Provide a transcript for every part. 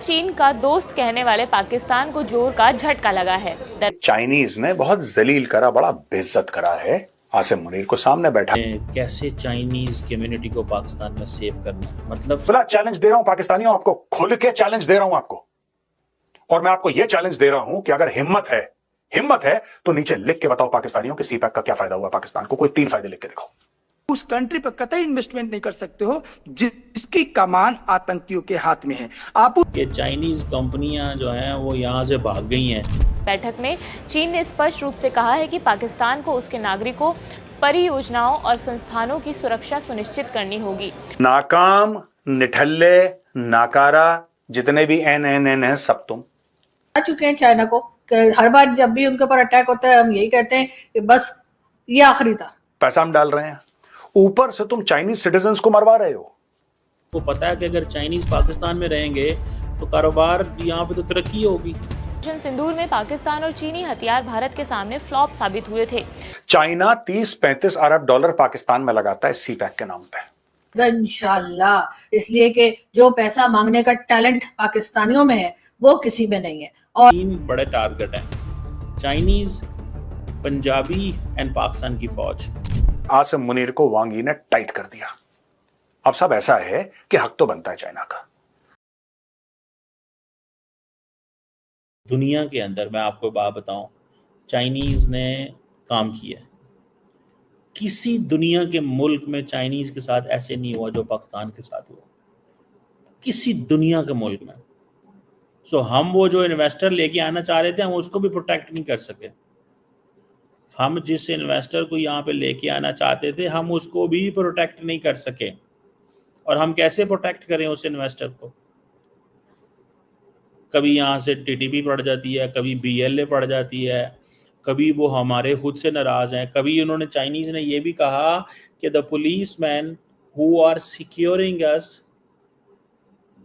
चीन का दोस्त कहने वाले पाकिस्तान को जोर का झटका लगा है। चाइनीज ने बहुत जलील करा, बड़ा बेइज्जत करा है आसिम मुनीर को सामने बैठा। कैसे चाइनीज कम्युनिटी को पाकिस्तान में सेव करना, मतलब फिलहाल चैलेंज दे रहा हूं पाकिस्तानियों, आपको खुल के चैलेंज दे रहा हूं आपको, और मैं आपको यह चैलेंज दे रहा हूं कि अगर हिम्मत है तो नीचे लिख के बताओ पाकिस्तानियों के सीपैक का क्या फायदा हुआ पाकिस्तान को। कोई 3 फायदे लिख के दिखाओ। उस कंट्री पर कतई इन्वेस्टमेंट नहीं कर सकते हो जिसकी कमान आतंकियों के हाथ में है। आप कि चाइनीज कंपनियां जो हैं वो यहां से भाग गई हैं। बैठक में चीन ने स्पष्ट रूप से कहा है कि पाकिस्तान को उसके नागरिकों, परियोजनाओं और संस्थानों की सुरक्षा सुनिश्चित करनी होगी। नाकाम, निठल्ले, नाकारा, जितने भी एन है सब तुम आ चुके हैं चाइना को। हर बार जब भी उनके ऊपर अटैक होता है हम यही कहते हैं कि बस ये आखिरी था। पैसा हम डाल रहे हैं, ऊपर से तुम चाइनीज सिटीजन्स को मरवा रहे हो। वो पता है कि अगर चाइनीज पाकिस्तान में रहेंगे तो कारोबार यहाँ पे तो तरक्की होगी। सिंदूर में पाकिस्तान और चीनी हथियार भारत के सामने फ्लॉप साबित हुए थे। चाइना 30-35 अरब डॉलर पाकिस्तान में लगाता है सीपैक के नाम पे। इंशाल्लाह, इसलिए कि जो पैसा मांगने का टैलेंट पाकिस्तानियों में है वो किसी में नहीं है। और 3 बड़े टारगेट हैं, चाइनीज, पंजाबी एंड पाकिस्तान की फौज। आसिम मुनीर को वांगी ने टाइट कर दिया। अब सब ऐसा है कि हक तो बनता है चाइना का। दुनिया के अंदर मैं आपको बात बताऊं, चाइनीज ने काम किया। किसी दुनिया के मुल्क में चाइनीज के साथ ऐसे नहीं हुआ जो पाकिस्तान के साथ हुआ, किसी दुनिया के मुल्क में। सो हम वो जो इन्वेस्टर लेके आना चाह रहे थे हम उसको भी प्रोटेक्ट नहीं कर सके। हम जिस इन्वेस्टर को यहाँ पे लेके आना चाहते थे हम उसको भी प्रोटेक्ट नहीं कर सके। और हम कैसे प्रोटेक्ट करें उस इन्वेस्टर को? कभी यहाँ से टीटीपी पड़ जाती है, कभी बीएलए पड़ जाती है, कभी वो हमारे खुद से नाराज हैं। कभी उन्होंने, चाइनीज ने ये भी कहा कि the policeman who are securing us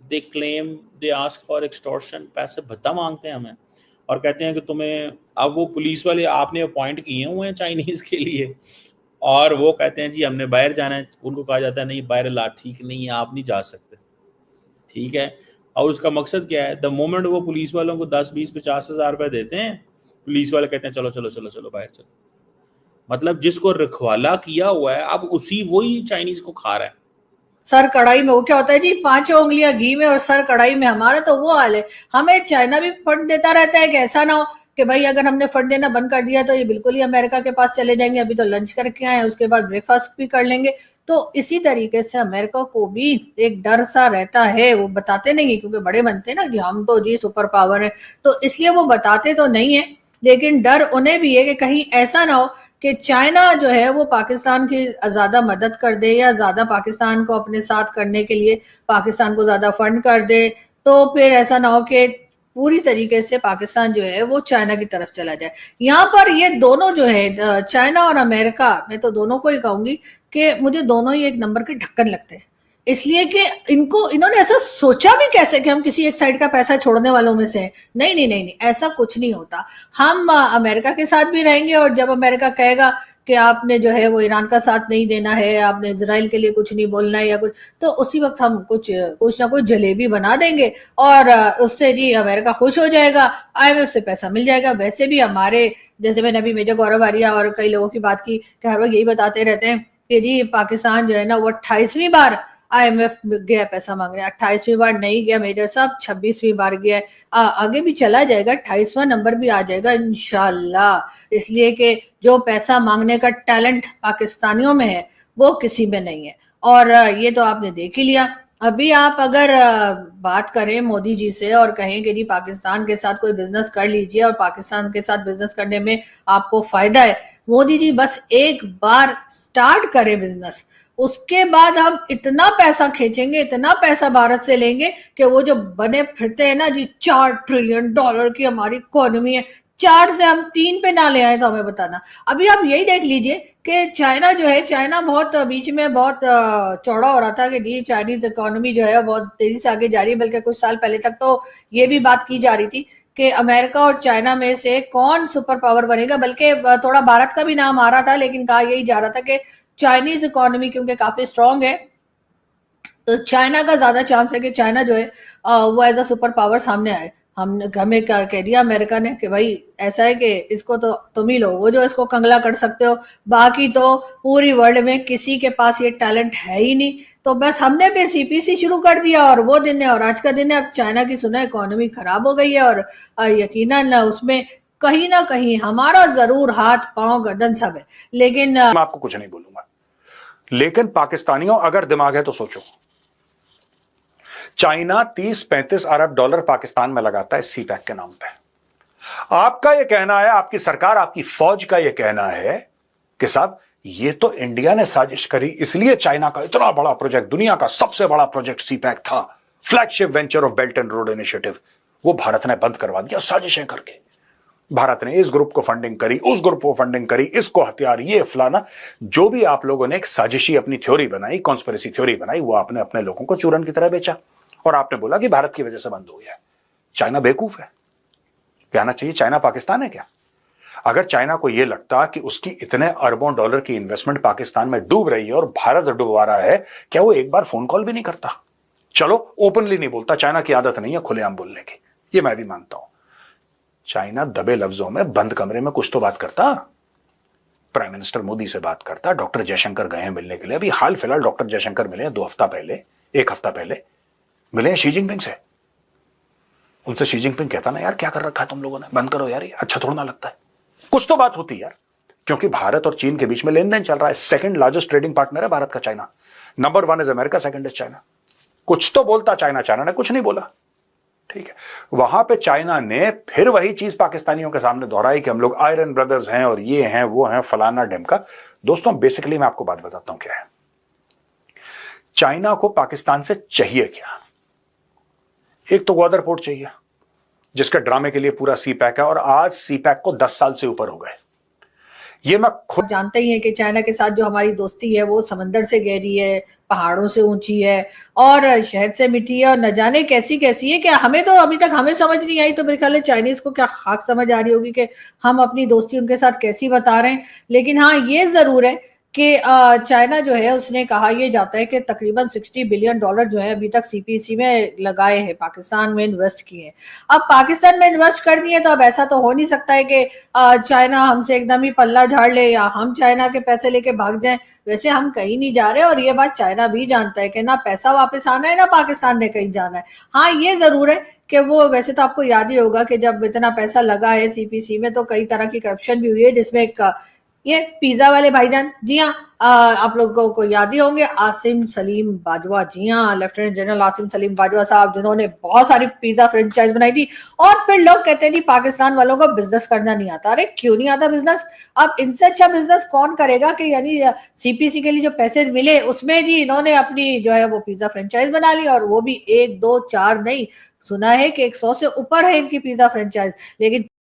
they claim they ask for extortion, पैसे भत्ता मांगते हैं हमें और कहते हैं कि तुम्हें, अब वो पुलिस वाले आपने अपॉइंट किए हुए हैं चाइनीज के लिए और वो कहते हैं जी हमने बाहर जाना है। उनको कहा जाता है नहीं बाहर ला ठीक नहीं है, आप नहीं जा सकते, ठीक है। और उसका मकसद क्या है? द मोमेंट वो पुलिस वालों को 10-20-50 हज़ार रुपये देते हैं, पुलिस वाले कहते हैं चलो चलो चलो चलो बाहर चलो। मतलब जिसको रखवाला किया हुआ है अब उसी वही चाइनीज को खा रहा है। सर कढ़ाई में वो क्या होता है जी, 5 उंगलियां घी में और सर कढ़ाई में। हमारा तो वो हाल है। हमें चाइना भी फंड देता रहता है कि ऐसा ना हो कि भाई अगर हमने फंड देना बंद कर दिया तो ये बिल्कुल ही अमेरिका के पास चले जाएंगे। अभी तो लंच करके आए, उसके बाद ब्रेकफास्ट भी कर लेंगे। तो इसी तरीके से अमेरिका को भी एक डर सा रहता है। वो बताते नहीं है क्योंकि बड़े बनते हैं ना कि हम तो जी सुपर पावर है, तो इसलिए वो बताते तो नहीं है, लेकिन डर उन्हें भी है कि कहीं ऐसा ना हो कि चाइना जो है वो पाकिस्तान की ज्यादा मदद कर दे या ज्यादा पाकिस्तान को अपने साथ करने के लिए पाकिस्तान को ज्यादा फंड कर दे, तो फिर ऐसा ना हो कि पूरी तरीके से पाकिस्तान जो है वो चाइना की तरफ चला जाए। यहाँ पर ये दोनों जो है, चाइना और अमेरिका, मैं तो दोनों को ही कहूंगी कि मुझे दोनों ही एक नंबर के ढक्कन लगते हैं। इसलिए कि इन्होंने ऐसा सोचा भी कैसे कि हम किसी एक साइड का पैसा छोड़ने वालों में से हैं। नहीं नहीं नहीं नहीं, ऐसा कुछ नहीं होता। हम अमेरिका के साथ भी रहेंगे और जब अमेरिका कहेगा कि आपने जो है वो ईरान का साथ नहीं देना है, आपने इजराइल के लिए कुछ नहीं बोलना है या कुछ, तो उसी वक्त हम कुछ ना कुछ जलेबी बना देंगे और उससे जी अमेरिका खुश हो जाएगा, IMF से पैसा मिल जाएगा। वैसे भी हमारे, जैसे मैंने अभी मेजर गौरव आर्या और कई लोगों की बात की कि हर वक्त यही बताते रहते हैं कि जी पाकिस्तान जो है ना वो 28वीं बार IMF गया पैसा मांगने। 28वीं बार नहीं गया मेजर साहब, 26वीं बार गया है। आगे भी चला जाएगा, 28वां नंबर भी आ जाएगा इंशाल्लाह। इसलिए कि जो पैसा मांगने का टैलेंट पाकिस्तानियों में है वो किसी में नहीं है। और ये तो आपने देख ही लिया। अभी आप अगर बात करें मोदी जी से और कहें कि जी पाकिस्तान के साथ कोई बिजनेस कर लीजिए और पाकिस्तान के साथ बिजनेस करने में आपको फायदा है, मोदी जी बस एक बार स्टार्ट करें बिजनेस, उसके बाद हम इतना पैसा खींचेंगे, इतना पैसा भारत से लेंगे कि वो जो बने फिरते हैं ना जी, $4 ट्रिलियन की हमारी इकोनॉमी है, 4 से हम 3 पे ना ले आए तो हमें बताना। अभी आप यही देख लीजिए कि चाइना जो है, चाइना बहुत बीच में बहुत चौड़ा हो रहा था कि जी चाइनीज इकोनॉमी जो है बहुत तेजी से आगे जा रही है। बल्कि कुछ साल पहले तक तो ये भी बात की जा रही थी कि अमेरिका और चाइना में से कौन सुपर पावर बनेगा। बल्कि थोड़ा भारत का भी नाम आ रहा था, लेकिन कहा यही जा रहा था कि चाइनीज इकोनॉमी क्योंकि काफी स्ट्रांग है तो चाइना का ज्यादा चांस है कि चाइना जो है वो एज अ सुपर पावर सामने आए। हमने हमें क्या कह दिया अमेरिका ने कि भाई ऐसा है कि इसको तो तुम ही लो, वो जो इसको कंगला कर सकते हो, बाकी तो पूरी वर्ल्ड में किसी के पास ये टैलेंट है ही नहीं। तो बस हमने फिर सीपीसी शुरू कर दिया और वो दिन है और आज का दिन है। अब चाइना की सुना इकोनॉमी खराब हो गई है और यकीनन उसमें कहीं ना कहीं हमारा जरूर हाथ पांव गर्दन सब है, लेकिन मैं आपको कुछ नहीं बोलूंगा, लेकिन पाकिस्तानियों अगर दिमाग है तो सोचो, चाइना 30-35 अरब डॉलर पाकिस्तान में लगाता है सीपैक के नाम पे। आपका यह कहना है, आपकी सरकार, आपकी फौज का यह कहना है कि साहब ये तो इंडिया ने साजिश करी, इसलिए चाइना का इतना बड़ा प्रोजेक्ट, दुनिया का सबसे बड़ा प्रोजेक्ट सीपैक था, flagship venture of belt and road initiative, वो भारत ने बंद करवा दिया साजिशें करके। भारत ने इस ग्रुप को फंडिंग करी, उस ग्रुप को फंडिंग करी, इसको हथियार, ये फलाना, जो भी आप लोगों ने एक साजिशी अपनी थ्योरी बनाई, कॉन्स्पिरेसी थ्योरी बनाई, वो आपने अपने लोगों को चूरन की तरह बेचा और आपने बोला कि भारत की वजह से बंद हो गया। चाइना बेवकूफ है, कहना चाहिए चाइना पाकिस्तान है क्या? अगर चाइना को यह लगता कि उसकी इतने अरबों डॉलर की इन्वेस्टमेंट पाकिस्तान में डूब रही है और भारत डुबवा रहा है, क्या वो एक बार फोन कॉल भी नहीं करता? चलो ओपनली नहीं बोलता, चाइना की आदत नहीं है खुलेआम बोलने की, ये मैं भी मानता हूं। चाइना दबे लफ्जों में बंद कमरे में कुछ तो बात करता, प्राइम मिनिस्टर मोदी से बात करता, डॉक्टर जयशंकर गए हैं मिलने के लिए, अभी हाल फिलहाल डॉक्टर जयशंकर मिले 2 हफ्ता पहले, 1 हफ्ता पहले मिले हैं शी जिनपिंग से। उनसे शी जिनपिंग कहता ना, यार क्या कर रखा है तुम लोगों ने, बंद करो यार, ये अच्छा थोड़ा ना लगता है। कुछ तो बात होती यार, क्योंकि भारत और चीन के बीच में लेन देन चल रहा है। सेकंड लार्जेस्ट ट्रेडिंग पार्टनर है भारत का China, number 1 is America, second is China. कुछ तो बोलता चाइना, चाइना ने कुछ नहीं बोला, ठीक है। वहां पे चाइना ने फिर वही चीज पाकिस्तानियों के सामने दोहराई कि हम लोग आयरन ब्रदर्स हैं और ये हैं वो हैं फलाना ढिमका। दोस्तों बेसिकली मैं आपको बात बताता हूं क्या है। चाइना को पाकिस्तान से चाहिए क्या? एक तो ग्वादर पोर्ट चाहिए, जिसके ड्रामे के लिए पूरा सीपैक है, और आज सीपैक को 10 साल से ऊपर हो गए। ये मैं खुद जानते ही हैं कि चाइना के साथ जो हमारी दोस्ती है वो समंदर से गहरी है, पहाड़ों से ऊंची है और शहद से मीठी है और न जाने कैसी कैसी है कि हमें तो अभी तक हमें समझ नहीं आई। तो मेरे ख्याल है चाइनीज को क्या खाक समझ आ रही होगी कि हम अपनी दोस्ती उनके साथ कैसी बता रहे हैं। लेकिन हाँ ये जरूर है कि चाइना जो है उसने कहा यह जाता है कि तकरीबन $60 बिलियन जो है अभी तक सीपीसी में लगाए हैं, पाकिस्तान में इन्वेस्ट किए हैं। अब पाकिस्तान में इन्वेस्ट कर दिए तो अब ऐसा तो हो नहीं सकता है कि चाइना हमसे एकदम ही पल्ला झाड़ ले या हम चाइना के पैसे लेके भाग जाएं। वैसे हम कहीं नहीं जा रहे और ये बात चाइना भी जानता है कि ना पैसा वापस आना है ना पाकिस्तान ने कहीं जाना है। हाँ ये जरूर है कि वो, वैसे तो आपको याद ही होगा कि जब इतना पैसा लगा है सीपीसी में तो कई तरह की करप्शन भी हुई है, जिसमें एक ये पिज्जा वाले भाईजान, जी हाँ, आप लोगों को याद ही होंगे, आसिम सलीम बाजवा, जी हाँ, लेफ्टिनेंट जनरल आसिम सलीम बाजवा साहब, जिन्होंने बहुत सारी पिज्जा फ्रेंचाइज बनाई थी। और फिर लोग कहते हैं पाकिस्तान वालों को बिजनेस करना नहीं आता। अरे क्यों नहीं आता बिजनेस? अब इनसे अच्छा बिजनेस कौन करेगा कि यानी सीपीसी के लिए जो पैसे मिले उसमें जी इन्होंने अपनी जो है वो पिज्जा फ्रेंचाइज बना ली, और वो भी 1, 2, 4 नहीं, सुना है कि 100 से ऊपर है इनकी पिज्जा फ्रेंचाइज। लेकिन